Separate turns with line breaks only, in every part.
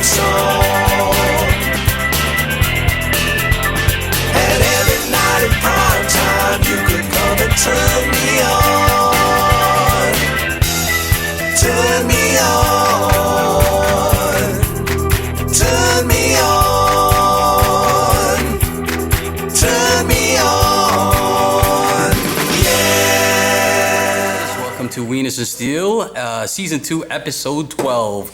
theme song. And every night in prime time, you could come and turn me on. Turn me on. Turn me on. Turn me on. Yeah.
Welcome to Wieners and Steel, Season 2, Episode 12.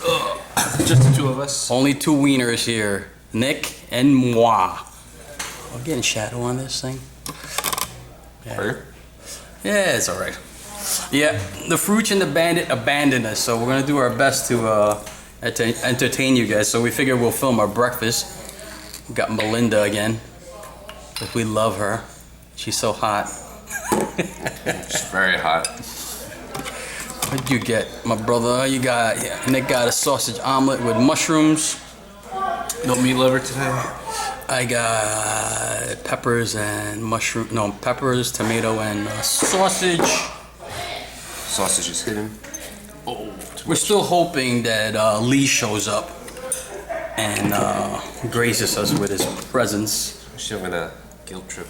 Just the two of us.
Only two wieners here, Nick and moi. I'm getting shadow on this thing.
Yeah.
Yeah, it's all right. Yeah, the Frooch and the Bandit abandoned us, so we're gonna do our best to entertain you guys. So we figured we'll film our breakfast. We got Melinda again. But we love her. She's so hot.
She's very hot.
What'd you get, my brother? You got Nick got a sausage omelet with mushrooms.
No meat liver today.
I got peppers and mushroom. No, peppers, tomato, and sausage.
Sausage is hidden. Oh,
We're still hoping that Lee shows up and graces us with his presence.
she's having a guilt trip.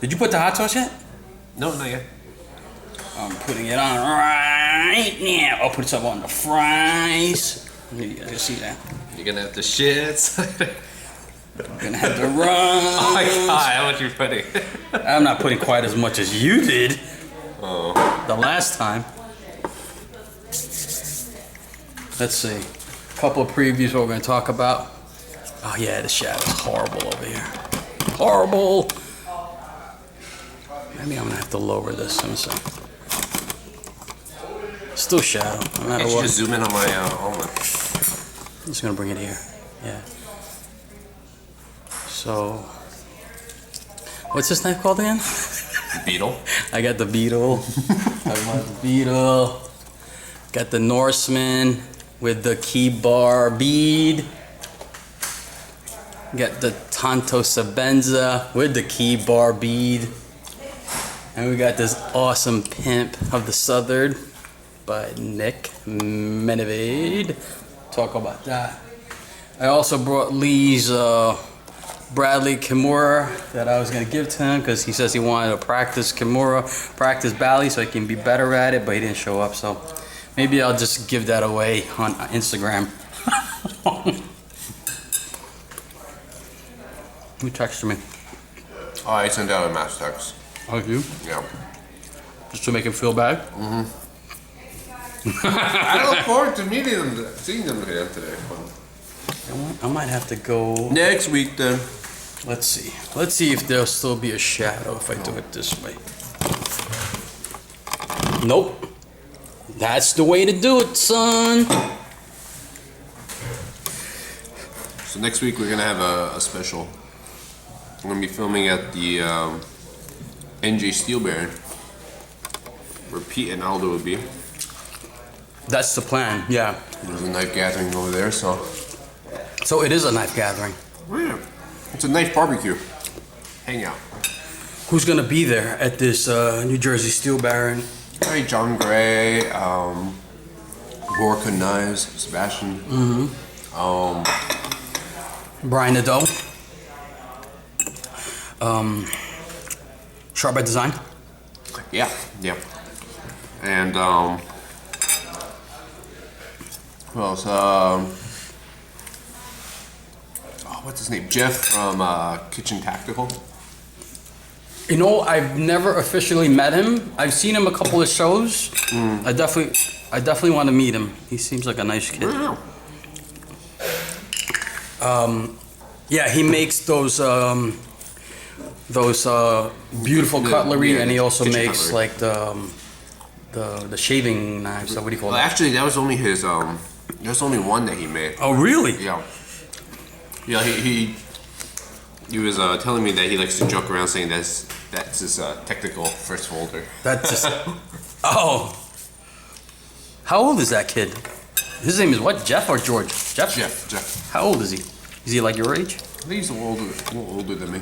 Did you put the hot sauce yet?
No, not yet.
I'm putting it on right now. I'll put some on the fries. You guys can see that.
You're gonna have to shit.
I'm gonna have to run.
Oh my god, how much you putting?
I'm not putting quite as much as you did.
Oh.
The last time. Let's see. A couple of previews what we're going to talk about. Oh yeah, the shadow's horrible over here. Horrible. Maybe I'm going to have to lower this. Let me see. Still shadow, no matter
I should
what.
just zoom in on my omelet.
I'm just going to bring it here. Yeah. So, what's this knife called again?
Beetle.
I got the Beetle. I got the Beetle. Got the Norseman with the KeyBar bead. Got the Tanto Sebenza with the KeyBar bead. And we got this awesome pimp of the Southard by Nick Menovaded. Talk about that. I also brought Lee's Bradley Kimura that I was going to give to him because he says he wanted to practice Kimura, practice Bally so he can be better at it, but he didn't show up, so maybe I'll just give that away on Instagram. Who texted me?
Oh, I sent out a mass text.
Oh, you?
Yeah.
Just to make him feel bad?
Mm-hmm. I look forward to meeting them, seeing them again today.
I might have to go.
Next week then.
Let's see. Let's see if there'll still be a shadow if I do it this way. Nope. That's the way to do it, son.
So next week we're gonna have a special. I'm gonna be filming at the S.T.U.B where Pete and Aldo will be.
That's the plan, yeah.
There's a knife gathering over there, so.
So it is a knife gathering.
Yeah. It's a knife barbecue. Hangout.
Who's gonna be there at this New Jersey Steel Baron?
Hey, John Gray, Gorka Knives, Sebastian.
Mm-hmm. Brian Nadeau. Sharp by Design.
Yeah, yeah. And who else? What's his name? Jeff from Kitchen Tactical.
You know, I've never officially met him. I've seen him a couple of shows. I definitely want to meet him. He seems like a nice kid. Yeah, he makes those beautiful cutlery,
yeah,
and he also
kitchen
makes
cutlery.
like the shaving knives. So what do you call
Well,
that?
actually, that was only his. There's only one that he made.
Oh, really?
Yeah. Yeah, he was telling me that he likes to joke around saying that's his technical first folder.
That's just. Oh. How old is that kid? His name is what? Jeff or George? Jeff.
Jeff.
How old is he? Is he like your age?
I think he's a little older than me.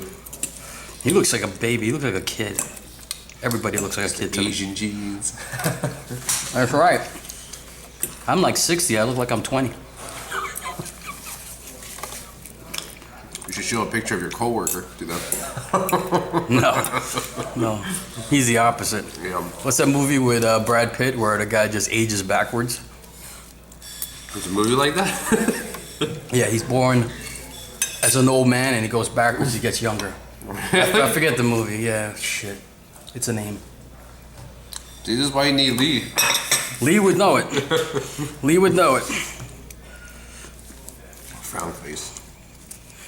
He looks like a baby. He looks like a kid. Everybody looks like a kid to me.
Asian genes.
That's right. I'm like 60. I look like I'm 20.
You should show a picture of your coworker to them.
No. He's the opposite.
Yeah.
What's that movie with Brad Pitt where the guy just ages backwards?
There's a movie like that?
Yeah, he's born as an old man and he goes backwards, he gets younger. I forget the movie. Yeah, shit. It's a name.
See, this is why you need Lee.
Lee would know it. Lee would know it.
Frown face.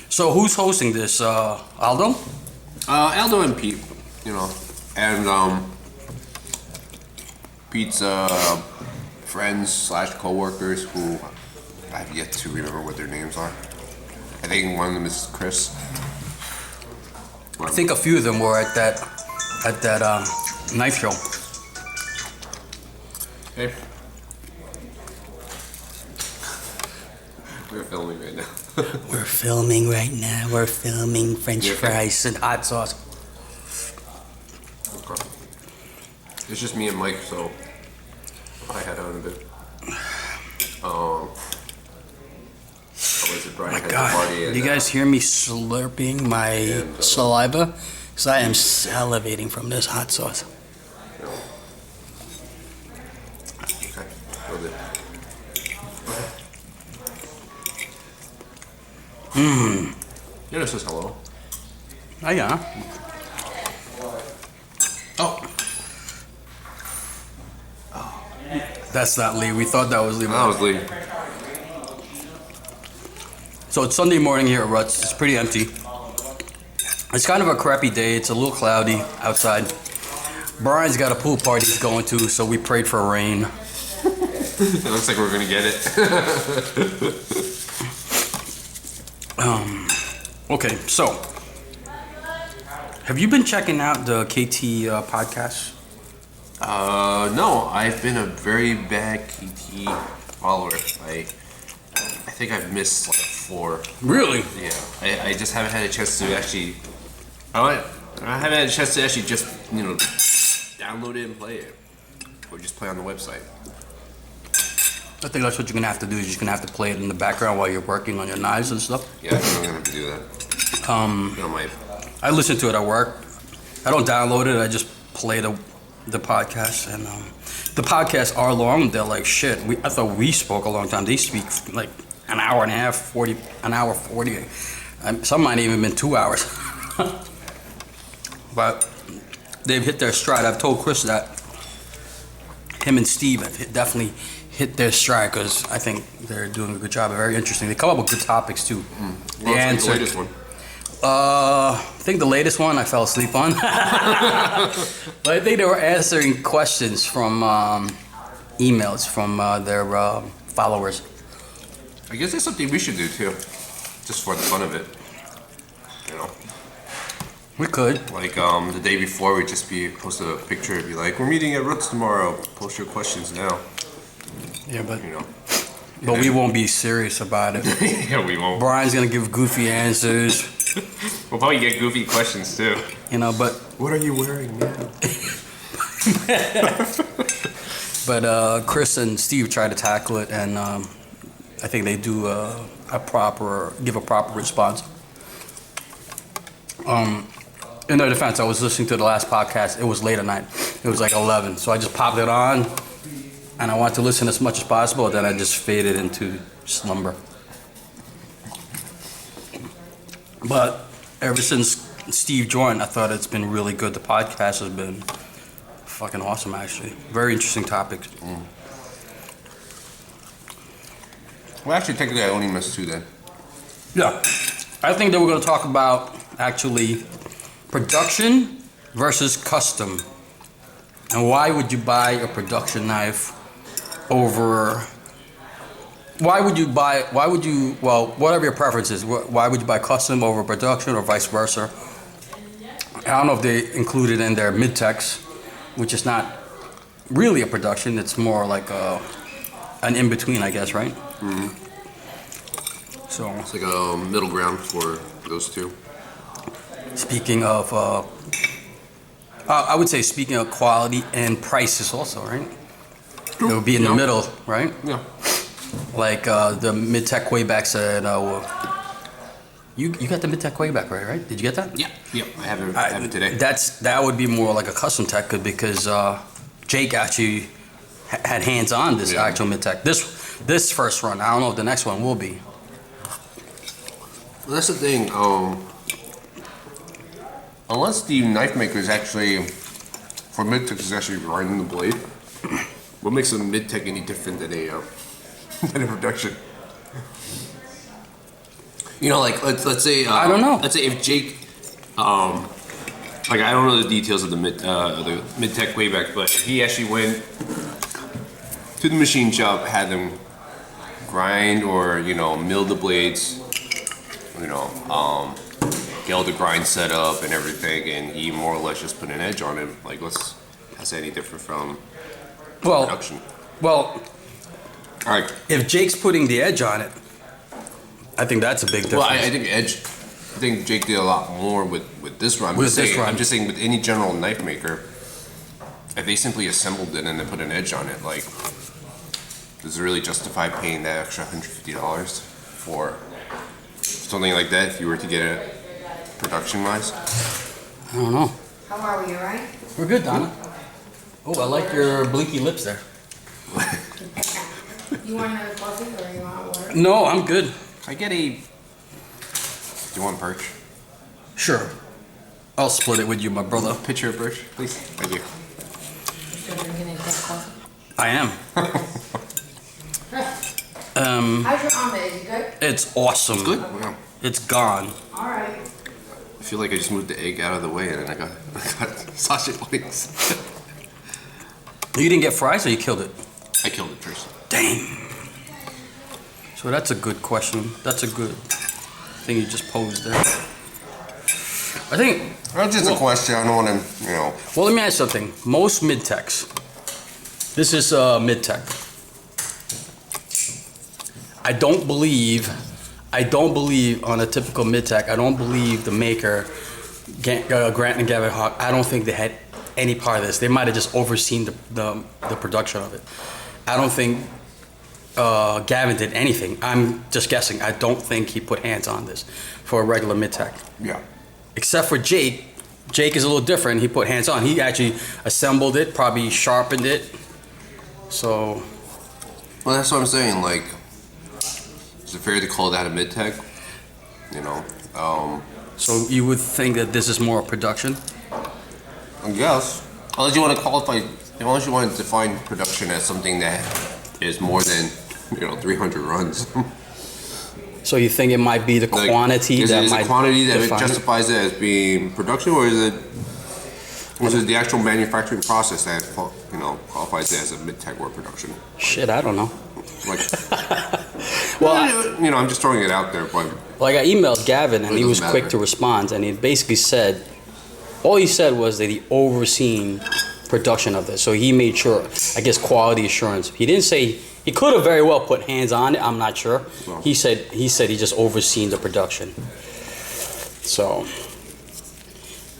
So who's hosting this? Aldo?
Aldo and Pete, you know, and Pete's friends slash coworkers who I have yet to remember what their names are. I think one of them is Chris.
I think a few of them were at that knife show.
Hey. We're filming right now.
We're filming right now. We're filming French fries and hot sauce.
Okay. It's just me and Mike, so I had on a bit.
My God, do you guys hear me slurping my saliva? Because I am salivating from this hot sauce.
Okay, well then. Yeah, this says hello.
Oh, yeah.
Oh.
That's not Lee. We thought that was Lee.
That was Lee.
So it's Sunday morning here at Ruts. It's pretty empty. It's kind of a crappy day. It's a little cloudy outside. Brian's got a pool party he's going to, so we prayed for rain.
It looks like we're gonna get it.
Okay, so have you been checking out the KT podcast?
No, I've been a very bad KT follower. I think I've missed like 4.
Really?
Yeah, I just haven't had a chance to actually. I haven't had a chance to actually just download it and play it, or just play on the website.
I think that's what you're gonna have to do. You're just gonna have to play it in the background while you're working on your knives and stuff.
Yeah, I think I'm gonna have to do that.
I listen to it at work. I don't download it. I just play the podcast, and the podcasts are long. They're like shit. I thought we spoke a long time. They speak like an hour and a half, 40. Some might even been 2 hours. But they've hit their stride. I've told Chris that him and Steve have definitely hit their stride because I think they're doing a good job. They're very interesting. They come up with good topics too.
Well, what's the latest one?
I think the latest one I fell asleep on. But I think they were answering questions from emails from their followers.
I guess that's something we should do too, just for the fun of it. You know.
We could.
Like the day before, we'd just post a picture and be like, "We're meeting at Roots tomorrow. Post your questions now."
Yeah, but
you know.
But we won't be serious about it.
Yeah, we won't.
Brian's gonna give goofy answers.
We'll probably get goofy questions too.
But
what are you wearing now?
But Chris and Steve try to tackle it, and I think they do give a proper response. In their defense, I was listening to the last podcast. It was late at night. It was like 11, so I just popped it on, and I wanted to listen as much as possible. Then I just faded into slumber. But ever since Steve joined, I thought it's been really good. The podcast has been fucking awesome, actually. Very interesting topics.
Well, actually, technically, I only missed 2 then.
Yeah. I think that we're going to talk about, actually, production versus custom. And why would you buy a production knife over... whatever your preference is, why would you buy custom over production or vice versa? I don't know if they included in their Midtechs, which is not really a production. It's more like an in-between, I guess, right?
Mm-hmm.
So
it's like a middle ground for those 2.
Speaking of, I would say speaking of quality and prices also, right? It would be in the middle, right?
Yeah.
Like the Midtech Kwaiback said, you got the Midtech Kwaiback right? Did you get that?
Yeah. Yep. I have it today.
That would be more like a custom tech because Jake actually had hands on this actual Midtech. This first run, I don't know if the next one will be.
Well, that's the thing. Unless the knife maker is actually for Midtech is actually grinding the blade, what makes a Midtech any different than a than a production? You know, like let's say
I don't know.
Let's say if Jake, like I don't know the details of the Midtech Kwaiback, but if he actually went to the machine shop, had them grind or mill the blades, get all the grind set up and everything, and he more or less just put an edge on it. Like, how's that any different from production?
Well,
all right.
If Jake's putting the edge on it, I think that's a big difference.
Well, I think Jake did a lot more with this run. I'm just saying with any general knife maker, if they simply assembled it and then put an edge on it, like, does it really justify paying that extra $150 for something like that if you were to get it production-wise?
I don't know.
How are we, alright?
We're good, Donna. Oh, I like your blinky lips there.
You want another coffee or you want water?
No, I'm good.
I get a... Do you want perch?
Sure. I'll split it with you, my brother.
Pitcher of perch, please. Thank you.
You still drinking a cup of coffee?
I am.
How's your omelet? Is it good?
It's awesome.
Good? Wow.
It's gone.
Alright.
I feel like I just moved the egg out of the way and then I got sausage wings.
You didn't get fries or you killed it?
I killed it first.
Dang. So that's a good question. That's a good thing you just posed there. I think...
That's just a question. I don't want to,
Well, let me ask you something. Most mid-techs. This is mid-tech. I don't believe on a typical mid-tech, I don't believe the maker, Grant and Gavin Hawk, I don't think they had any part of this. They might have just overseen the production of it. I don't think Gavin did anything. I'm just guessing. I don't think he put hands on this for a regular mid-tech.
Yeah.
Except for Jake. Jake is a little different. He put hands on. He actually assembled it, probably sharpened it. So.
Well, that's what I'm saying. Like, is it fair to call that a mid-tech?
So you would think that this is more production?
I guess. Unless you want to define production as something that is more than 300 runs.
So you think it might be the quantity
is
that
it
might
the quantity that
define
justifies it as being production, or is it the actual manufacturing process that qualifies it as a mid-tech or production?
Shit, I don't know.
Like,
Well,
I'm just throwing it out there, but
like I emailed Gavin and
It
he was
doesn't
quick
matter.
to respond, and he basically said, all he said was that he overseen production of this. So he made sure, I guess, quality assurance. He didn't say, he could have very well put hands on it, I'm not sure.
Well.
He said he just overseen the production. So,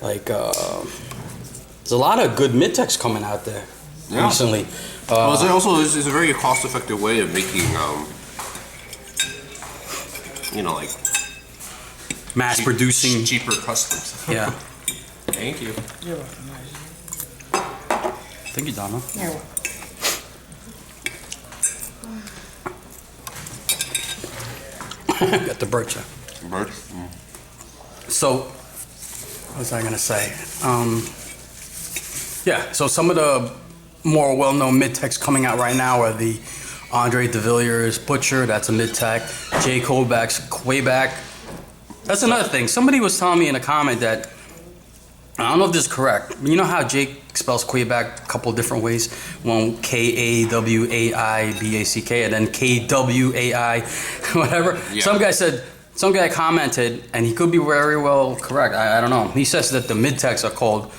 like, there's a lot of good mid-techs coming out there recently.
well, it's a very cost-effective way of making, like
mass producing.
cheaper customs.
Yeah.
Thank you.
You're welcome.
Thank you, Donna.
You're welcome.
Got the birch.
Bird?
So, what was I gonna say? Yeah, so some of the more well-known mid-techs coming out right now are the Andre De Villiers Butcher, that's a mid-tech. Jay Kovacs Kwaiback. That's another thing. Somebody was telling me in a comment that, I don't know if this is correct, but you know how Jake spells Kwaiback a couple of different ways? One Kwaiback, and then Kwai, whatever.
Yeah.
Some guy commented, and he could be very well correct, I don't know. He says that the mid-techs are called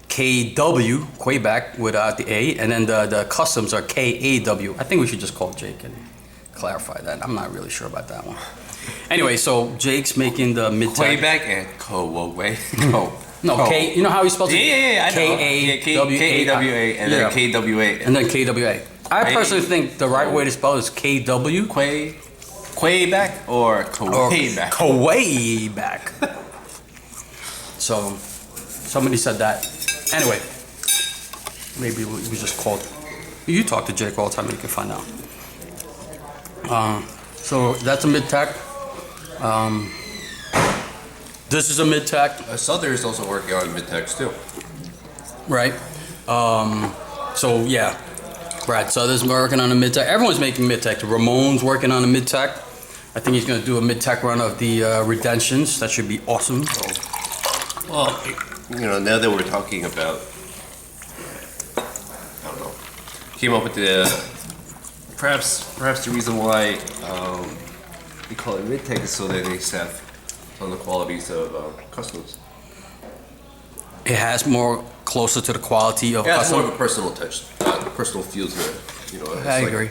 KW, Kwaiback, without the A, and then the customs are KAW. I think we should just call Jake and clarify that. I'm not really sure about that one. Anyway, so Jake's making the mid-tech.
Kwaiback and Kwaiback.
No, K. You know how he spells it?
Yeah, I know.
K-A-W-A.
K-A-W-A and then K-W-A.
And then KWA. I personally think the right way to spell it is KW.
Kwaiback or Kwaiback?
Kwaiback. So, somebody said that. Anyway, maybe we just called. You talk to Jake all the time, you can find out. So that's a Midtech. This is a Midtech.
Southard is also working on Midtechs too.
Right. So yeah, Brad Southard's working on a Midtech. Everyone's making Midtech. Ramon's working on a Midtech. I think he's going to do a Midtech run of the Redemptions. That should be awesome.
Well, now that we're talking about, I don't know, came up with the perhaps the reason why we call it Midtech is so that they have some of the qualities of customs.
It has more closer to the quality of
Yeah, it's
custom.
more of a personal touch, personal feel to it. It's
I
like,
agree.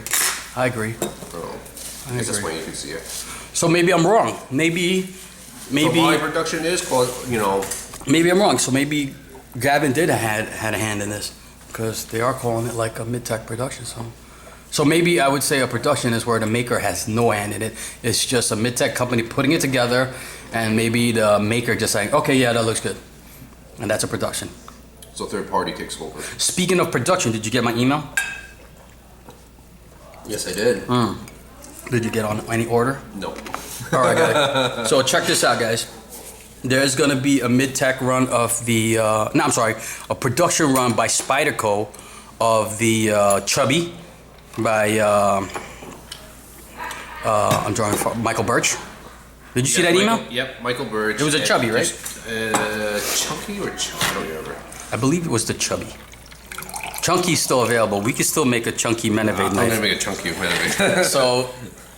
I agree.
I don't know. I guess that's why you can see it.
So maybe I'm wrong. Maybe
So my production is called,
maybe I'm wrong. So maybe Gavin did had a hand in this because they are calling it like a Midtech production. So maybe I would say a production is where the maker has no hand in it. It's just a Midtech company putting it together, and maybe the maker just saying, okay, yeah, that looks good, and that's a production.
So third party takes over.
Speaking of production, did you get my email?
Yes, I did.
Did you get on any order?
No.
All right, guys. So check this out, guys. There's gonna be a Midtech run of the, a production run by Spyderco of the Chubby by, I'm drawing for Michael Birch. Did you see that email?
Yep, Michael Birch.
It was a Chubby, right?
Chunky or Chubby? I don't remember.
I believe it was the Chubby. Chunky's still available. We can still make a chunky Menovaded
I'm
knife.
gonna make a chunky Menovaded.
So,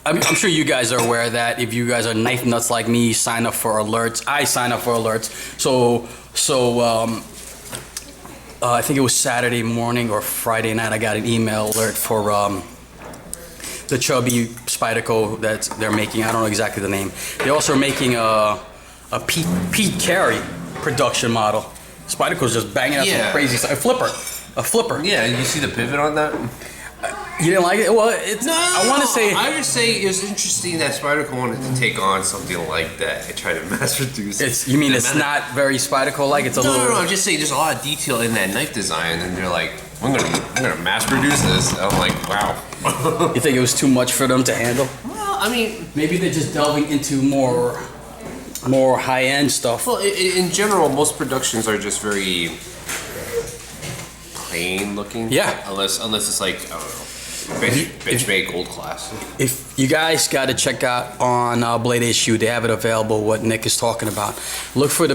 I'm sure you guys are aware that if you guys are knife nuts like me, sign up for alerts. I sign up for alerts. So I think it was Saturday morning or Friday night. I got an email alert for the Chubby Spyderco that they're making. I don't know exactly the name. They also are making a Pete Carey production model. Spyderco's just banging out some crazy stuff. A flipper.
Yeah, you see the pivot on that?
You didn't like it? Well, it's.
No,
I want to say.
I would say it was interesting that Spyderco wanted to take on something like that and try to mass produce it.
You mean it's not very Spyderco like? It's a little.
No. I'm just saying there's a lot of detail in that knife design, and they're like, I'm gonna mass produce this. And I'm like, wow.
You think it was too much for them to handle?
Well, I mean,
Maybe they're just delving into more high-end stuff.
well, in general, most productions are just very plain looking.
Yeah.
Unless it's like, I don't know. Bench made gold class.
If you guys got to check out on Blade Issue, they have it available. What Nick is talking about. Look for the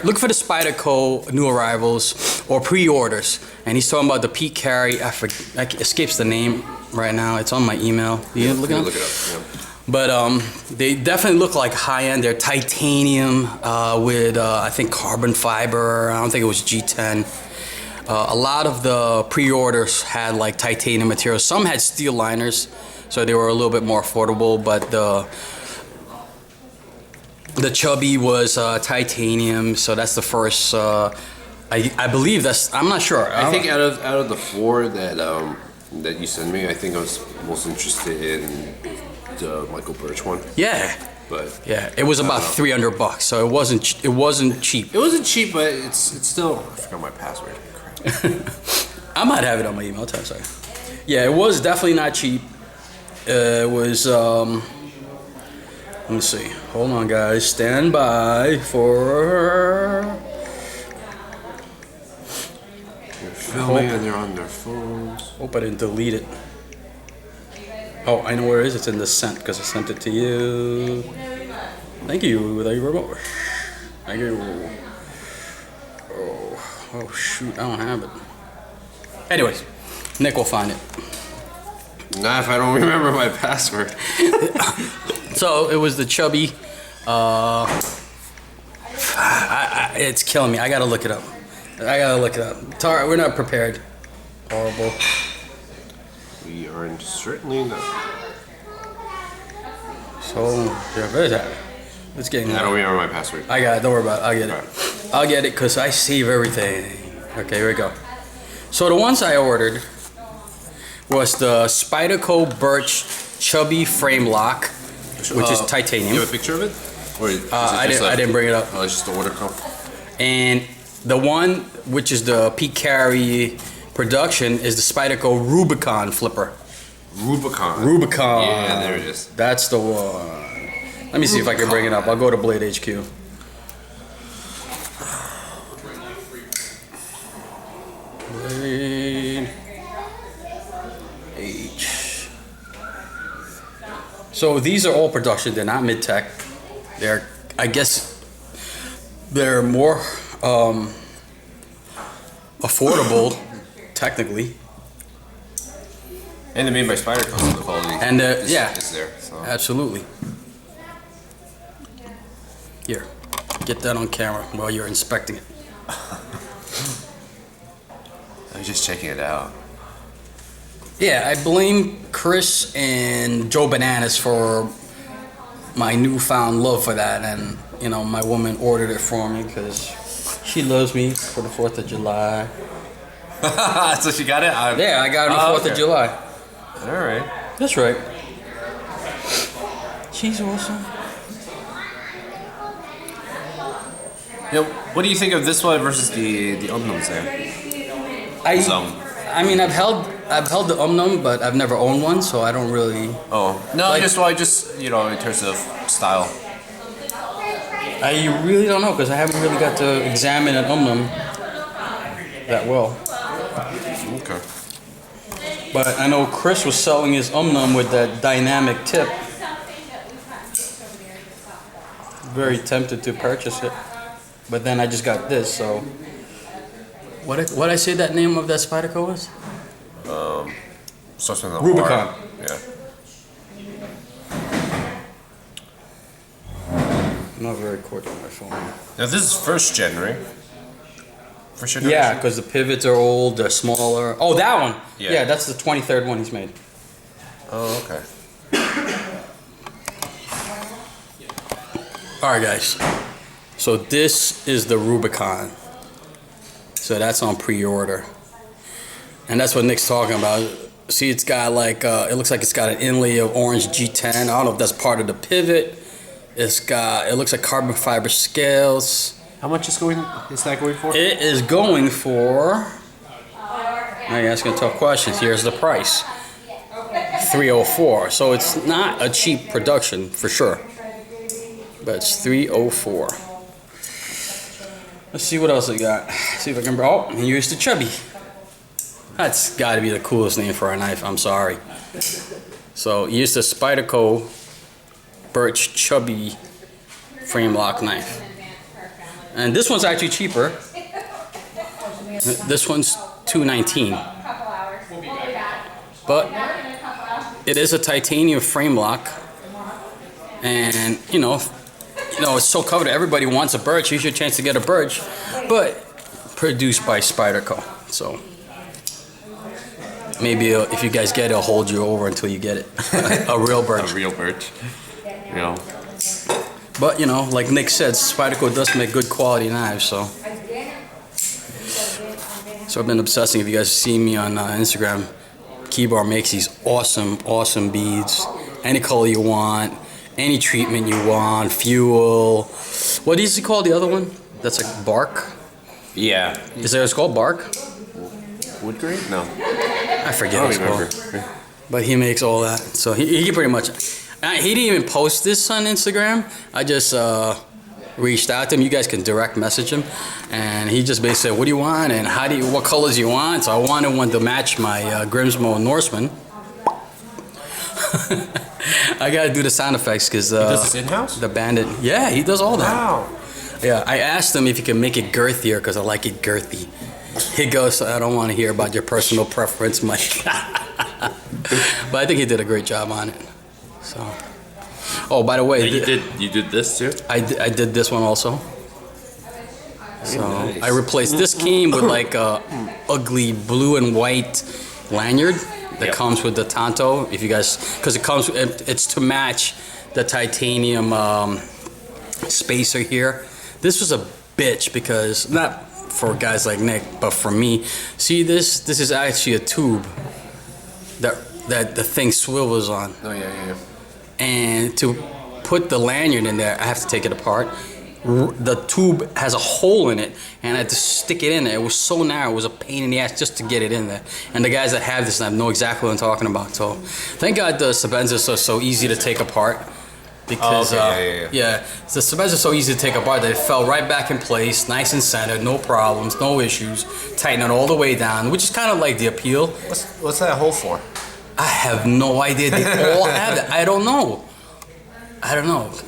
look for the Spyderco new arrivals or pre-orders, and he's talking about the Pete Carey. It escapes the name right now. It's on my email. You look it up.
Yeah.
But they definitely look like high-end. They're titanium with I think carbon fiber. I don't think it was G10. A lot of the pre-orders had like titanium material. Some had steel liners, so they were a little bit more affordable. But the Chubby was titanium, so that's the first. I believe that's. I'm not sure.
I think out of the four that you sent me, I think I was most interested in the Michael Birch one.
Yeah.
But
yeah, it was about $300, so it wasn't cheap.
It wasn't cheap, but it's still. I forgot my password.
I might have it on my email. Sorry. Yeah, it was definitely not cheap. It was. Let me see. Hold on, guys. Stand by for.
They're filming and they're on their phones.
Hope I didn't delete it. Oh, I know where it is. It's in the sent because I sent it to you. Thank you. Thank you very much. Thank you. Oh shoot, I don't have it. Anyways, Nick will find it.
Not if I don't remember my password.
So it was the Chubby. It's killing me. I gotta look it up. Tara, we're not prepared. Horrible.
We are certainly not.
So yeah, where is that? It's getting.
I don't remember my password.
I got it. Don't worry about it. I'll get it.
Right.
I'll get it because I save everything. Okay, here we go. So the ones I ordered was the Spyderco Birch Chubby Frame Lock, which is titanium.
You have a picture of it? Or is it
I didn't bring it up.
Oh, it's just the order code.
And the one which is the Peak Carry production is the Spyderco Rubicon flipper. Rubicon.
Yeah, there it is.
That's the one. Let me see if I can bring it up. I'll go to Blade HQ. Blade H. So these are all production. They're not Midtech. They're, I guess, they're more affordable, technically.
And they're made by Spyderco, so the quality
And
is
yeah,
there. So.
absolutely. Here, get that on camera while you're inspecting it.
I'm just checking it out.
Yeah, I blame Chris and Joe Bananas for my newfound love for that, and you know, my woman ordered it for me because she loves me for the 4th of July.
So she got it?
Yeah, I got it on the 4th of July.
Alright.
That's right. She's awesome.
Now, what do you think of this one versus the Omnums there?
I mean, I've held the Omnum, but I've never owned one, so I don't really.
Oh no,
like,
I just you know, in terms of style.
I really don't know because I haven't really got to examine an Omnum that well.
Okay.
But I know Chris was selling his Omnum with that dynamic tip. Very tempted to purchase it, but then I just got this. So, what I say that name of that Spyderco was?
Starts with an
Rubicon.
R. Yeah.
I'm not very quick on my phone.
Now this is first gen, right? First generation?
Yeah, because the pivots are old, they're smaller. Oh, that one.
Yeah.
Yeah, that's the 23rd one he's made.
Oh, okay.
All right, guys. So this is the Rubicon. So that's on pre-order, and that's what Nick's talking about. See, it's got like it looks like it's got an inlay of orange G10. I don't know if that's part of the pivot. It looks like carbon fiber scales.
How much is that going for?
It is going for. Now you're asking tough questions. Here's the price. $304. So it's not a cheap production for sure. But it's $304. Let's see what else I got. See if I can. Oh, and here's the Chubby. That's got to be the coolest name for a knife. I'm sorry. So here's the Spyderco Birch Chubby frame lock knife. And this one's actually cheaper. This one's $219. But it is a titanium frame lock. And you know, it's so coveted. Everybody wants a Birch. Here's your chance to get a Birch. But produced by Spyderco. So maybe if you guys get it, I'll hold you over until you get it. A real Birch.
A real Birch. You know.
But you know, like Nick said, Spyderco does make good quality knives, so I've been obsessing. If you guys see me on Instagram, KeyBar makes these awesome beads. Any color you want, any treatment you want, fuel. What is it called? The other one? That's like bark.
Yeah.
Is there? It's called bark.
Wood grain? No.
I forget what it's called. But he makes all that, so he pretty much. He didn't even post this on Instagram. I just reached out to him. You guys can direct message him, and he just basically said, "What do you want? And what colors you want?" So I wanted one to match my Grimsmo Norseman. I gotta do the sound effects because
he does this in-house?
The Bandit. Yeah, he does all that.
Wow.
Yeah, I asked him if he can make it girthier because I like it girthy. He goes, "I don't want to hear about your personal preference, Mike." But I think he did a great job on it. So, oh, by the way,
you did this too?
I did this one also. So
nice.
I replaced this came with like a ugly blue and white lanyard that comes with the Tonto. If you guys, because it's to match the titanium spacer here. This was a bitch because not for guys like Nick, but for me. See this? This is actually a tube. that the thing swivels on.
Oh yeah.
And to put the lanyard in there, I have to take it apart. The tube has a hole in it, and I had to stick it in there. It was so narrow, it was a pain in the ass just to get it in there. And the guys that have this know exactly what I'm talking about. So thank God the Sebenzas are so easy to take apart. Because the Sebenzas are so easy to take apart that it fell right back in place, nice and centered, no problems, no issues. Tighten it all the way down, which is kind of like the appeal.
What's that hole for?
I have no idea. They all have it. I don't know.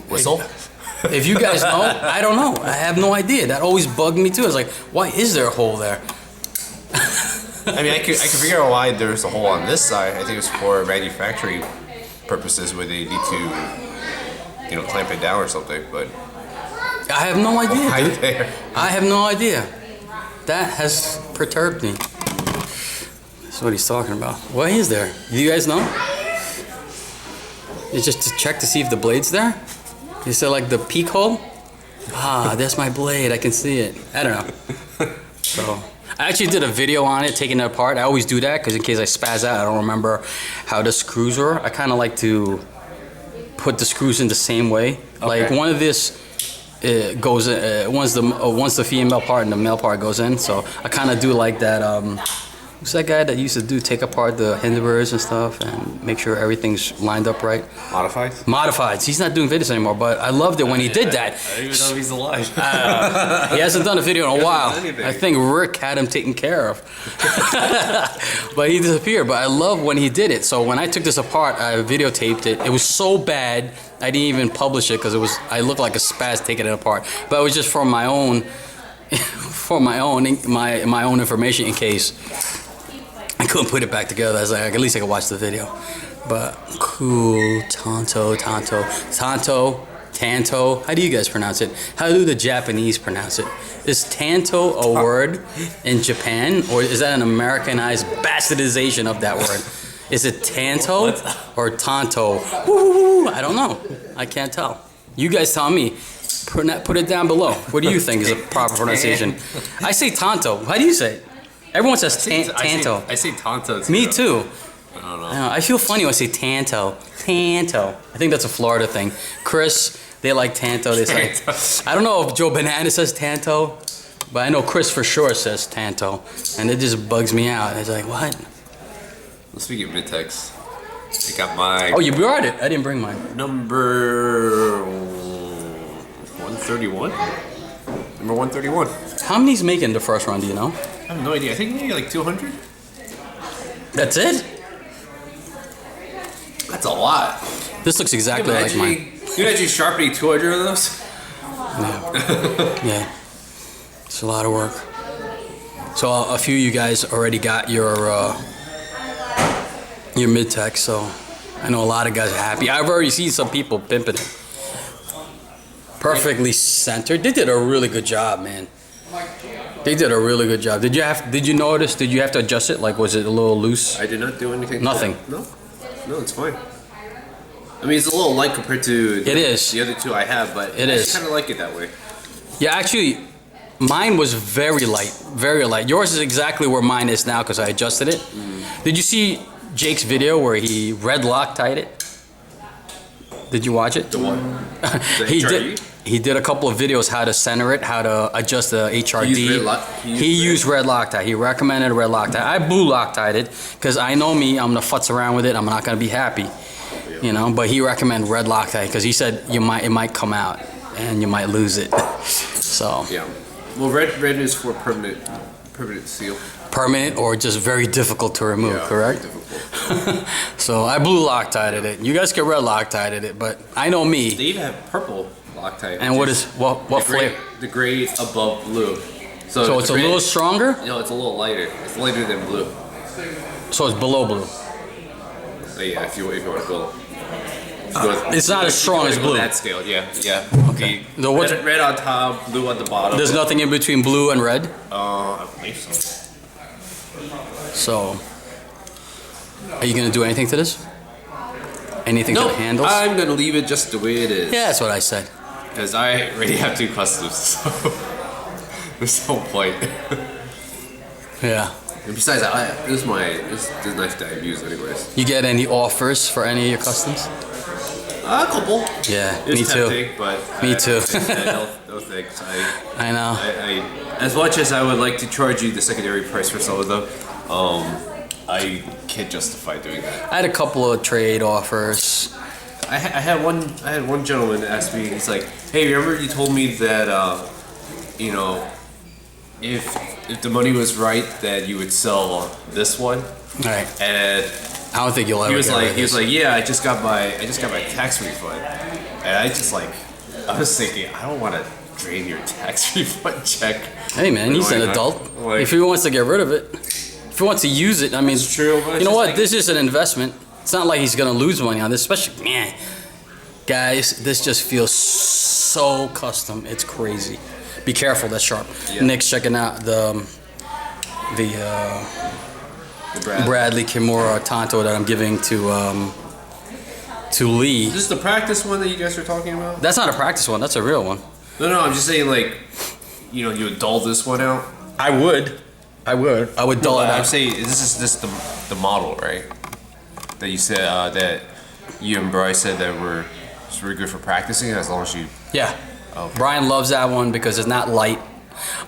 Whistle?
If you guys know, I don't know. I have no idea. That always bugged me too. I was like, why is there a hole there?
I mean, I could figure out why there's a hole on this side. I think it's for manufacturing purposes where they need to, clamp it down or something. But
I have no idea.
Right
Dude.
there.
I have no idea. That has perturbed me. That's what he's talking about. Why is there? Do you guys know? It's just to check to see if the blade's there. Is there like the peek hole? Ah, there's my blade. I can see it. I don't know. So I actually did a video on it, taking it apart. I always do that because in case I spaz out, I don't remember how the screws were. I kind of like to put the screws in the same way. Okay. Like one of this goes once the female part and the male part goes in. So I kind of do like that. Who's that guy that used to take apart the Hindenburgs and stuff and make sure everything's lined up right? Modifieds. He's not doing videos anymore, but I loved it when he did that.
I don't even know if he's alive.
He hasn't done a video in a while. I think Rick had him taken care of. But he disappeared, but I love when he did it. So when I took this apart, I videotaped it. It was so bad, I didn't even publish it because I looked like a spaz taking it apart. But it was just for my own my own information in case I couldn't put it back together. I was like, at least I could watch the video. But cool, Tanto. How do you guys pronounce it? How do the Japanese pronounce it? Is Tanto a word in Japan, or is that an Americanized bastardization of that word? Is it Tanto or Tonto? Woo, I don't know. I can't tell. You guys tell me. Put it down below. What do you think is a proper pronunciation? I say Tonto. How do you say it? Everyone says Tanto.
I say Tonto too.
Me too.
I don't know.
I feel funny when I say Tanto. I think that's a Florida thing. Chris, they like Tanto. They say. I don't know if Joe Banana says Tanto, but I know Chris for sure says Tanto, and it just bugs me out. It's like, what?
Let's speak of Midtechs. I got my.
Oh, you brought it. I didn't bring mine.
Number 131. Number 131.
How many's making the first round? Do you know?
I have no idea. I think maybe like 200.
That's it?
That's a lot.
This looks exactly like mine.
You imagine sharpening 200 of those?
Yeah. It's a lot of work. So a few of you guys already got your Midtech, so I know a lot of guys are happy. I've already seen some people pimping it. Perfectly centered. They did a really good job, man. They did a really good job. Did you notice? Did you have to adjust it? Like, was it a little loose?
I did not do anything.
Nothing.
No, it's fine. I mean, it's a little light compared to the other two I have, but I just kind of like it that way.
Yeah, actually, mine was very light, very light. Yours is exactly where mine is now because I adjusted it. Did you see Jake's video where he red Loctite it? Did you watch it?
The one?
He did a couple of videos how to center it, how to adjust the HRD. He used red Loctite. He recommended red Loctite. I blue Loctited because I know me, I'm gonna futz around with it. I'm not gonna be happy, you know. But he recommended red Loctite because he said it might come out and you might lose it. So
yeah. Well, red is for permanent seal.
Permanent or just very difficult to remove, correct? So I blue Loctited it. You guys can red Loctited it, but I know me.
They even have purple Loctite.
And what flavor?
The grade above blue.
So it's a little stronger?
No, it's a little lighter. It's lighter than blue.
So it's below blue.
Oh, yeah, if you want to go.
It's not as strong as blue.
That scale, yeah.
Okay.
Red on top, blue on the bottom.
There's nothing in between blue and red?
I believe so.
So, are you going to do anything to this? Anything to the handles?
I'm going to leave it just the way it is.
Yeah, that's what I said.
Because I already have two customs, so there's no point.
Yeah.
And besides, this is the knife that I use anyways.
You get any offers for any of your customs?
A couple.
Yeah,
It's
me too.
tempting, but
Me too.
no thanks.
I know.
As much as I would like to charge you the secondary price for some of them, I can't justify doing that.
I had a couple of trade offers.
I had one gentleman ask me. He's like, "Hey, remember you told me that you know, if the money was right, that you would sell this one."
Right.
And
I don't think you'll ever.
he was like, "Yeah, I just got my tax refund," and I was thinking, I don't want to drain your tax refund check.
Hey man, he's an adult. If he wants to get rid of it, if he wants to use it, I mean,
It's true, but
you know what?
like,
This is an investment. It's not like he's gonna lose money on this. Especially, man, guys, this just feels so custom. It's crazy. Be careful, that's sharp.
Yeah.
Nick's checking out the Bradley Kimura Tonto that I'm giving to Lee.
Is this the practice one that you guys are talking about?
That's not a practice one. That's a real one.
No, I'm just saying, like, you know, you would dull this one out.
I would dull it
I'm
out.
saying, this is the model, right? That you said that you and Bryce said that it's really good for practicing as long as you.
Yeah.
Oh.
Brian loves that one because it's not light.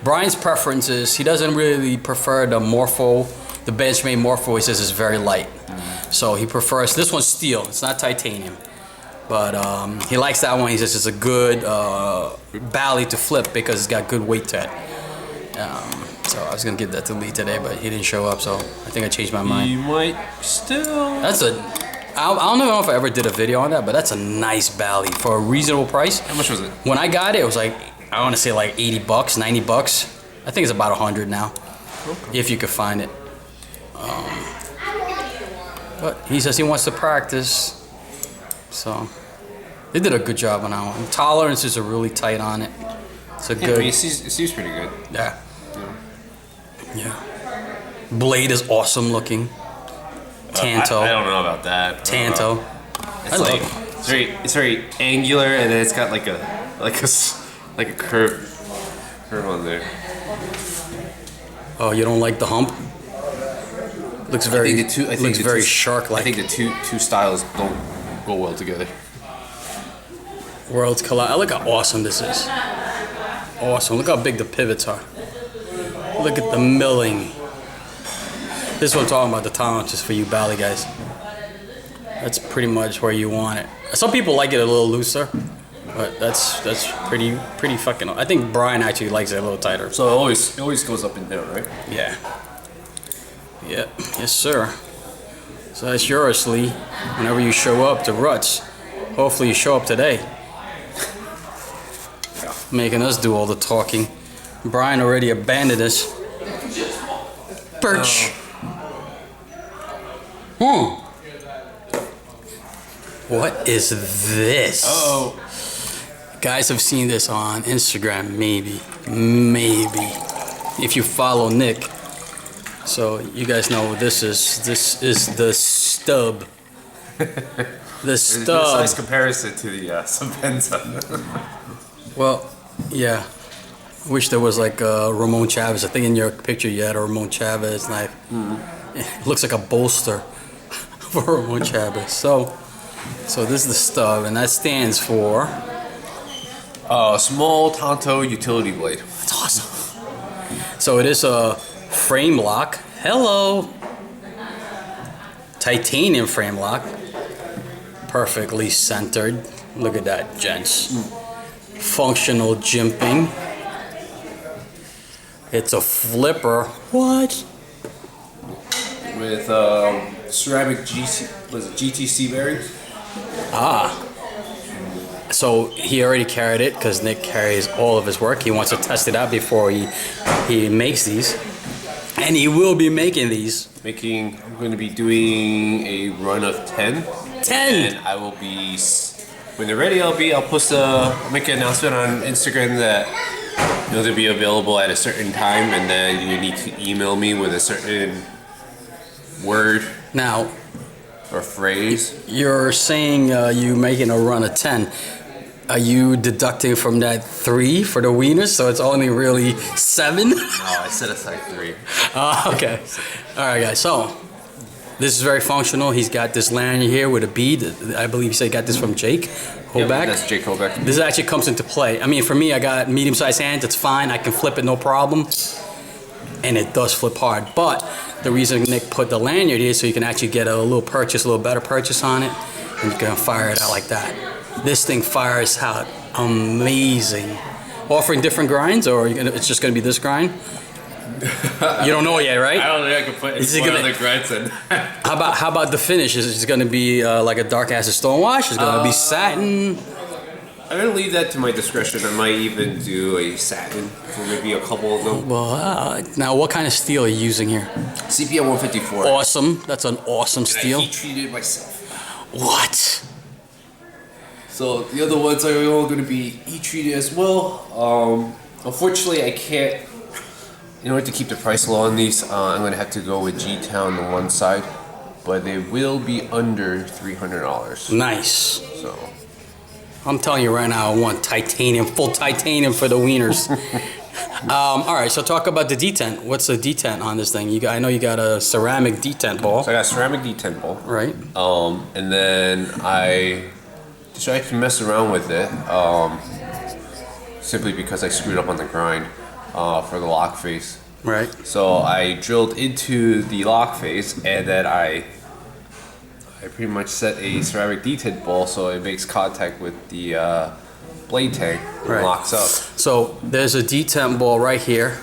Brian's preference is he doesn't really prefer the Morpho, the Benchmade Morpho. He says it's very light. So he prefers, this one's steel, it's not titanium. But he likes that one. He says it's a good bally to flip because it's got good weight to it. So I was gonna give that to Lee today, but he didn't show up, so I think I changed my mind.
You might still.
I don't know if I ever did a video on that, but that's a nice bally for a reasonable price.
How much was it?
When I got it, it was like, I want to say like 80 bucks, 90 bucks. I think it's about 100 now, if you could find it. But he says he wants to practice, so they did a good job on that one. Tolerances are really tight on it. It's a good.
It seems pretty good.
Yeah. Yeah. Blade is awesome looking. Tanto.
I don't know about that.
Tanto.
It's like it's very angular, and then it's got like a curve on there.
Oh, you don't like the hump? Looks very. Looks very shark-like.
I think the two styles don't go well together.
Worlds collide. Look how awesome this is. Awesome. Look how big the pivots are. Look at the milling. This is what I'm talking about, the tolerances for you bally guys. That's pretty much where you want it. Some people like it a little looser, but that's pretty fucking. I think Brian actually likes it a little tighter.
So it always goes up and down, right?
Yeah. Yeah. Yes, sir. So that's yours, Lee. Whenever you show up to Ruts, hopefully you show up today. Making us do all the talking. Brian already abandoned us. Perch. What is this?
Oh.
Guys have seen this on Instagram, maybe. If you follow Nick. So you guys know what this is. This is the Stub. The Stub.
It's a nice comparison to the Sebenza.
Well, yeah. I wish there was like a Ramon Chavez. I think in your picture you had a Ramon Chavez knife. It looks like a bolster for Ramon Chavez. So this is the Stub, and that stands for
Small Tonto utility blade.
That's awesome. So it is a frame lock. Hello. Titanium frame lock. Perfectly centered. Look at that, gents. Functional jimping. It's a flipper. What?
With ceramic GTC bearings.
So he already carried it because Nick carries all of his work. He wants to test it out before he makes these. And he will be making these.
I'm going to be doing a run of 10.
10!
And I will be, when they're ready, I'll make an announcement on Instagram that they'll be available at a certain time, and then you need to email me with a certain word
Now,
or phrase.
you're saying you making a run of 10. Are you deducting from that 3 for the Wieners? So it's only really 7?
No, I set aside 3.
Okay. All right, guys. So this is very functional. He's got this lanyard here with a bead. I believe he said he got this from Jake Kwaiback.
Yep, that's Jake Kwaiback.
This actually comes into play. I mean, for me, I got medium-sized hands. It's fine. I can flip it, no problem. And it does flip hard. But the reason Nick put the lanyard here is so you can actually get a little better purchase on it. And you can fire it out like that. This thing fires out amazing. Offering different grinds, or it's just going to be this grind? You don't know yet, right?
I don't think I can put one of the grinds in.
How about the finish? Is it going to be like a dark acid stone wash? Is it going to be satin?
I'm going to leave that to my discretion. I might even do a satin for maybe a couple of them.
Well, now what kind of steel are you using here?
CPM 154.
Awesome. That's an awesome steel.
I heat treated myself.
What?
So the other ones are all going to be heat treated as well. Unfortunately, I can't. In order to keep the price low on these, I'm going to have to go with G-Town on one side, but they will be under $300.
Nice.
So
I'm telling you right now, I want titanium, full titanium for the Wieners. All right, so talk about the detent. What's the detent on this thing? I know you got a ceramic detent ball.
I got a ceramic detent ball.
Right.
And then I decided to mess around with it, simply because I screwed up on the grind for the lock face.
Right.
So I drilled into the lock face, and then I pretty much set a ceramic detent ball so it makes contact with the blade tank and
Right.
locks up.
So there's a detent ball right here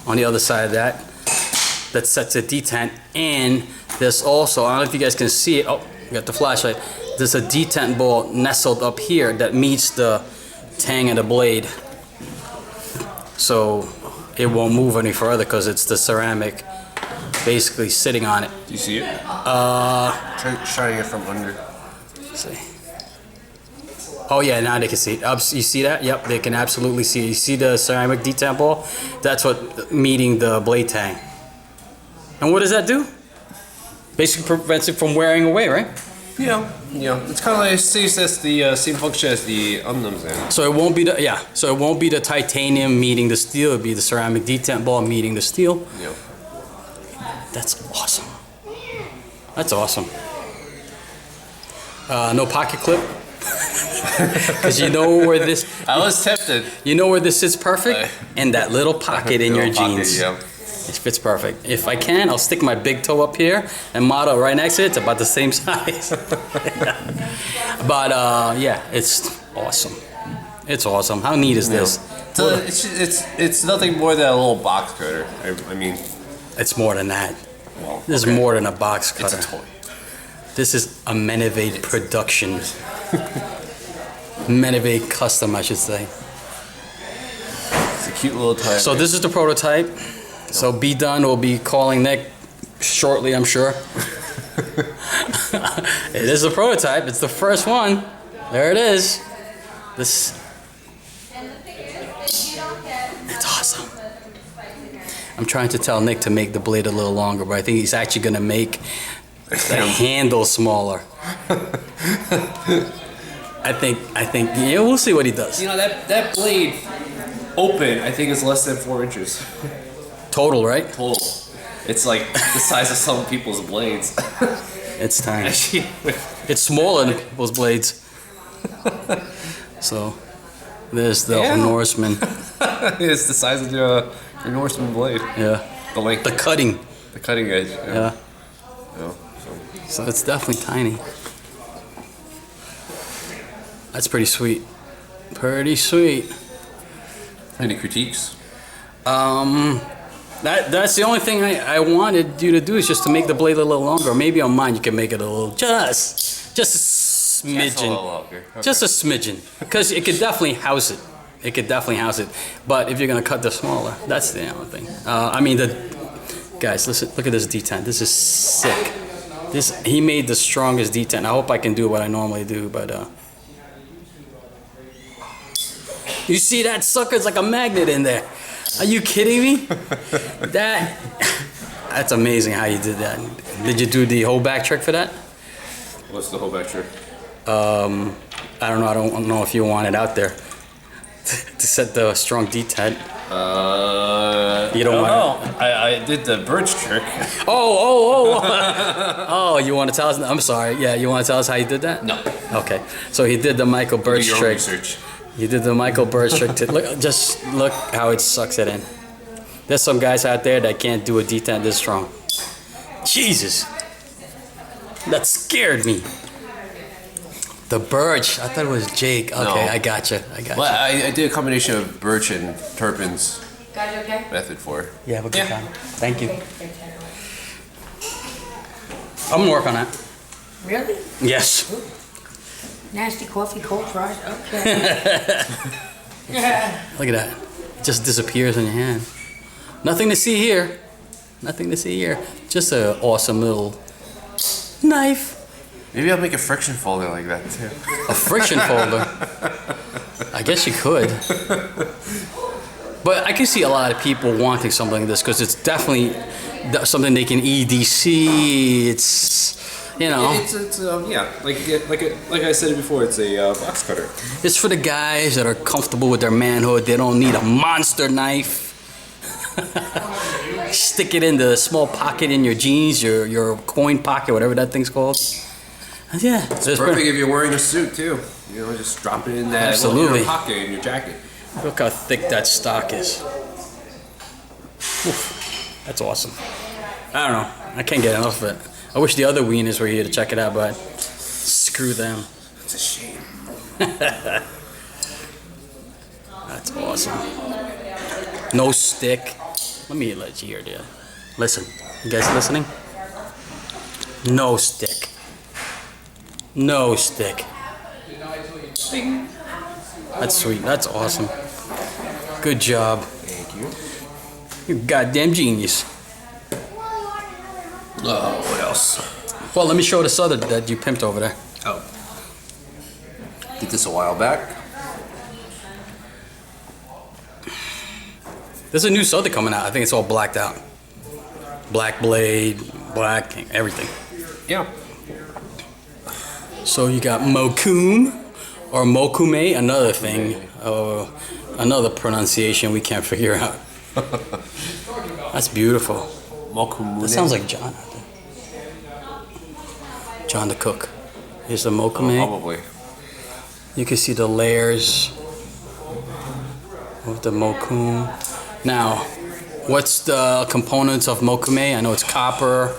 on the other side of that sets a detent, and there's also, I don't know if you guys can see it, oh, you got the flashlight, there's a detent ball nestled up here that meets the tang of the blade, so it won't move any further because it's the ceramic basically sitting on it.
Do you see it? Try shining it from under.
Let's see. Oh yeah, now they can see it. You see that? Yep, they can absolutely see it. You see the ceramic detent ball? That's what meeting the blade tang. And what does that do? Basically prevents it from wearing away, right?
Yeah. It's kind of like it stays as the same function as the Omniums in.
So it won't be the titanium meeting the steel. It'll be the ceramic detent ball meeting the steel.
Yeah.
That's awesome. That's awesome. No pocket clip. Because you know where this.
I was tempted.
You know where this sits perfect? In that little pocket in your jeans.
Yeah.
It fits perfect. If I can, I'll stick my big toe up here and model right next to it. It's about the same size. But yeah, it's awesome. It's awesome. How neat is this?
So it's nothing more than a little box cutter. I mean,
It's more than that.
well,
This is more than a box cutter.
It's a toy.
This is a Menovaded production. Menovaded custom, I should say.
It's a cute little toy.
So this is the prototype. So Be Done will be calling Nick shortly, I'm sure. It is a prototype. It's the first one. There it is. This. It's awesome. I'm trying to tell Nick to make the blade a little longer, but I think he's actually going to make the handle smaller. I think, yeah, we'll see what he does.
You know, that blade open, I think, is less than 4 inches.
Total, right?
Total. It's like the size of some people's blades.
It's tiny.
Actually,
It's smaller than people's blades. So, there's the Norseman.
it's the size of your Norseman blade.
Yeah.
The length.
The cutting.
The cutting edge.
Yeah. So it's definitely tiny. That's pretty sweet. Pretty sweet.
Any critiques?
That's the only thing I wanted you to do is just to make the blade a little longer. Maybe on mine you can make it a little, just a smidgen.
Okay.
Just a smidgen. Because it could definitely house it. It could definitely house it. But if you're going to cut this smaller, that's the only thing. I mean, guys, listen, look at this detent. This is sick. He made the strongest detent. I hope I can do what I normally do, but you see that sucker? It's like a magnet in there. Are you kidding me? That's amazing how you did that. Did you do the whole back trick for that?
What's the whole back trick?
I don't know. I don't know if you want it out there to set the strong detent. You don't want it?
I did the birch trick.
Oh, you want to tell us? I'm sorry. Yeah, you want to tell us how you did that?
No.
Okay. So he did the Michael Birch
Do your own
trick.
research.
You did the Michael Birch trick. Just look how it sucks it in. There's some guys out there that can't do a detent this strong. Jesus. That scared me. The birch. I thought it was Jake. Okay,
No.
I gotcha.
Well, I did a combination of birch and terpenes
Guys, okay?
method for it.
Yeah, have a good
Yeah.
time. Thank you. I'm gonna work on that.
Really?
Yes.
Nasty coffee, cold fries, okay. Yeah.
Look at that. It just disappears in your hand. Nothing to see here. Nothing to see here. Just an awesome little knife.
Maybe I'll make a friction folder like that too.
A friction folder. I guess you could. But I can see a lot of people wanting something like this because it's definitely something they can EDC. It's, you know.
It's yeah, like I said before, it's a box cutter.
It's for the guys that are comfortable with their manhood. They don't need a monster knife. Stick it in the small pocket in your jeans, your coin pocket, whatever that thing's called. Yeah,
It's perfect if you're wearing a suit too. You know, just drop it in that
Absolutely.
little inner pocket in your jacket.
Look how thick that stock is. Oof, that's awesome. I don't know. I can't get enough of it. I wish the other Wieners were here to check it out, but screw them.
It's a shame.
That's awesome. No stick. Let me let you hear it. Listen. You guys listening? No stick. No stick. That's sweet. That's awesome. Good job.
Thank you.
You're a goddamn genius.
What else?
Well, let me show the Southard that you pimped over there.
Oh. Did this a while back.
There's a new Southard coming out. I think it's all blacked out. Black blade, black, everything.
Yeah.
So you got Mokum or Mokume, another thing, another pronunciation we can't figure out. That's beautiful.
Mokumune.
That sounds like John out there. John the cook. Here's the Mokume.
Probably.
You can see the layers of the Mokum. Now, what's the components of Mokume? I know it's copper.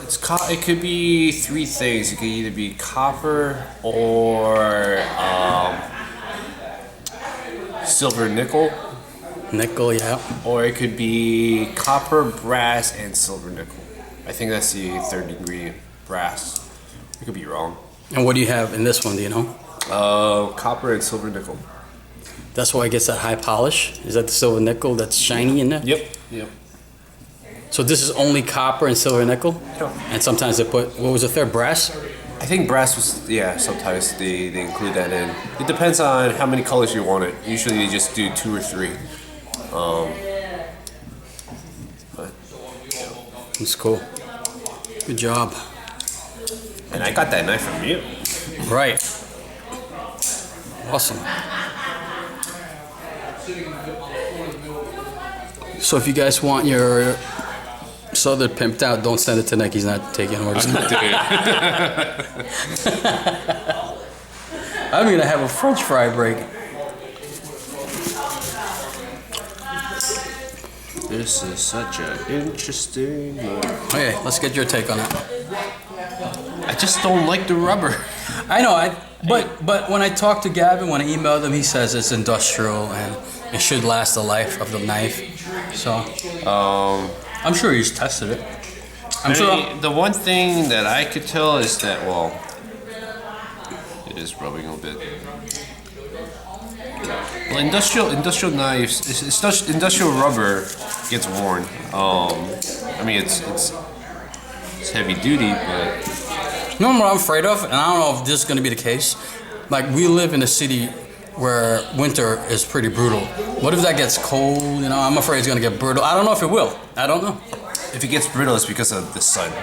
It could be three things. It could either be copper or silver nickel,
Nickel, yeah.
or it could be copper, brass, and silver nickel. I think that's the third ingredient, brass. I could be wrong.
And what do you have in this one, do you know?
Copper and silver nickel.
That's why it gets that high polish. Is that the silver nickel that's shiny in there?
Yep. Yep.
So this is only copper and silver nickel?
Yep.
And sometimes they put, what was the third, brass?
I think brass was, yeah, sometimes they include that in. It depends on how many colors you want it. Usually they just do 2 or 3. But,
That's cool. Good job.
and I got that knife from you.
Right. Awesome. So if you guys want your Southern pimped out, don't send it to Nick. He's not taking orders. I'm gonna have a French fry break.
This is such an interesting.
Okay, let's get your take on it.
I just don't like the rubber.
I know, but when I talk to Gavin, when I emailed him, he says it's industrial and it should last the life of the knife. So, I'm sure he's tested it. I'm sure.
The one thing that I could tell is that, well, it is rubbing a bit. Well, industrial knives, industrial rubber gets worn. I mean, it's heavy duty, but.
You know what I'm afraid of? And I don't know if this is going to be the case. Like, we live in a city where winter is pretty brutal. What if that gets cold? You know, I'm afraid it's going to get brutal. I don't know if it will. I don't know.
If it gets brittle, it's because of the sun.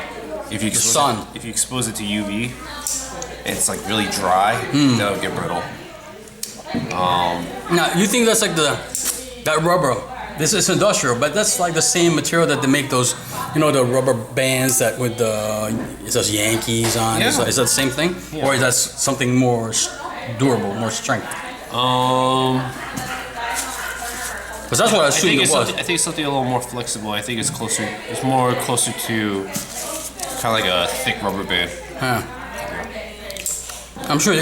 If you expose it to UV, and it's like really dry, that'll get brittle.
Now, you think that's like that rubber? This is industrial, but that's like the same material that they make those, you know, the rubber bands that with it says Yankees on.
Yeah.
Is that the same thing,
Yeah.
or is that something more durable, more strength? Because that's what I assumed it was.
I think it's something a little more flexible. I think it's closer. It's more closer to kind of like a thick rubber band.
Huh. I'm sure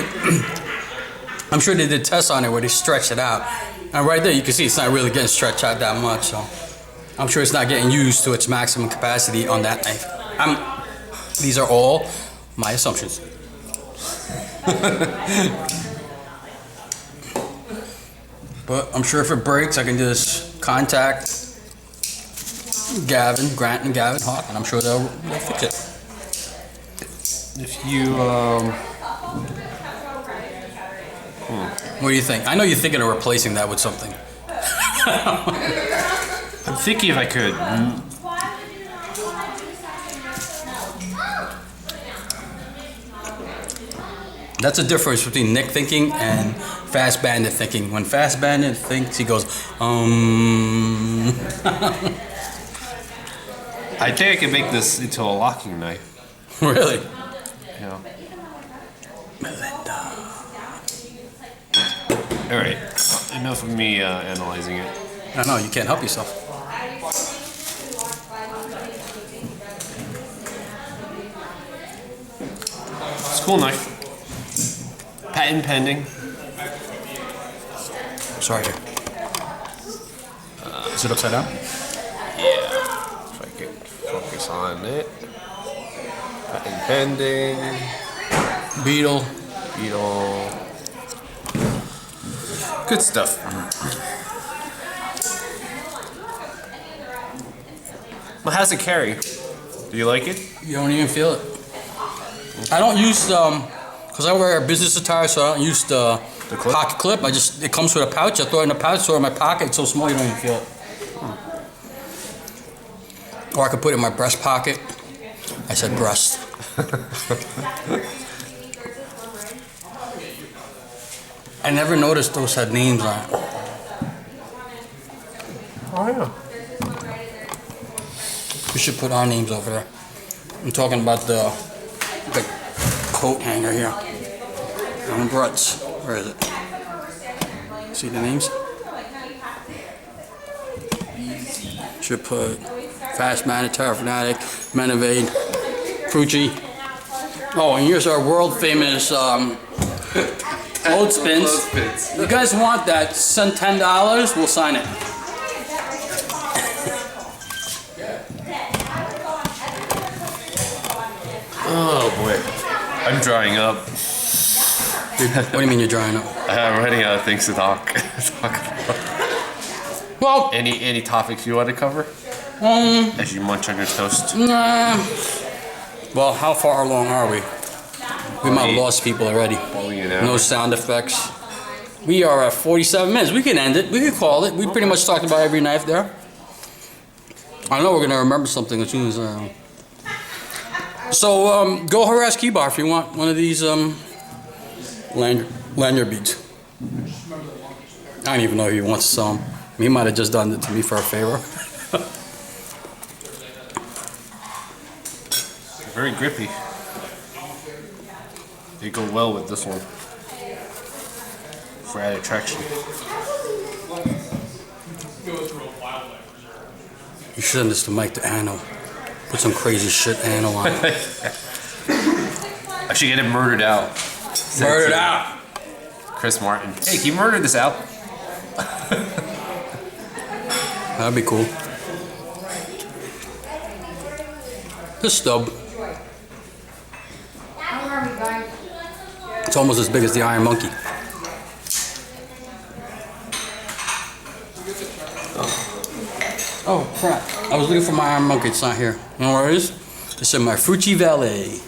they did tests on it where they stretched it out, and right there you can see it's not really getting stretched out that much. So I'm sure it's not getting used to its maximum capacity on that knife. These are all my assumptions. But I'm sure if it breaks, I can just contact Grant and Gavin Hawk, and I'm sure they'll fix it.
If you
What do you think? I know you're thinking of replacing that with something.
I'm thinking if I could.
That's the difference between Nick thinking and Fastbandit thinking. When Fastbandit thinks, he goes,
I think I can make this into a locking knife.
Really?
Yeah. All right. Enough of me analyzing it.
I know, you can't help yourself.
It's a cool knife. Patent pending.
Sorry. Is it upside down?
Yeah. If I can focus on it. Patent pending.
Beetle.
Beetle. Good stuff. Well, how's it carry? Do you like it?
You don't even feel it. I don't use because I wear a business attire, so I don't use the
clip?
pocket clip. It comes with a pouch. I throw it in the pouch, throw it in my pocket. It's so small you don't even feel it. Or I could put it in my breast pocket. I said breast. I never noticed those had names on it.
Oh yeah.
We should put our names over there. I'm talking about the coat hanger here. On Bruts. Where is it? See the names? Should put Fastbandit, Terror Fanatic, Menovaded, Frooch. Oh, and here's our world famous clothespins. You guys want that? Send $10, we'll sign it.
Oh boy. I'm drying up.
What do you mean you're drying up?
I'm running out of things to talk about.
Well,
Any topics you want to cover? As you munch on your toast?
nah. Well, how far along are we? We might have lost people already. No sound effects. We are at 47 minutes. We can end it. We can call it. We pretty much talked about every knife there. I know we're going to remember something as soon as... So, go harass KeyBar if you want one of these lanyard beads. I don't even know if he wants to sell them. He might have just done it to me for a favor.
Very grippy. They go well with this one. For added traction.
You should send this to Mike to Anno. Put some crazy shit Anno on it.
I should get it murdered out.
Murdered out!
Chris Martin. Hey, can you murder this out?
That'd be cool. This Stub. It's almost as big as the Iron Monkey. Oh crap. I was looking for my Iron Monkey, it's not here. You know where it is? It's in my Frooch Valet.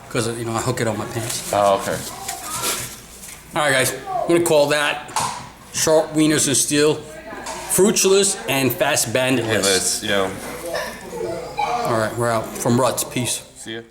Because, you know, I hook it on my pants.
Oh, okay.
Alright guys, I'm gonna call that Sharp Wieners and Steel, Fruichless and Fastbanditless.
Hey, let's,
Alright, we're out. From Ruts, peace.
see ya.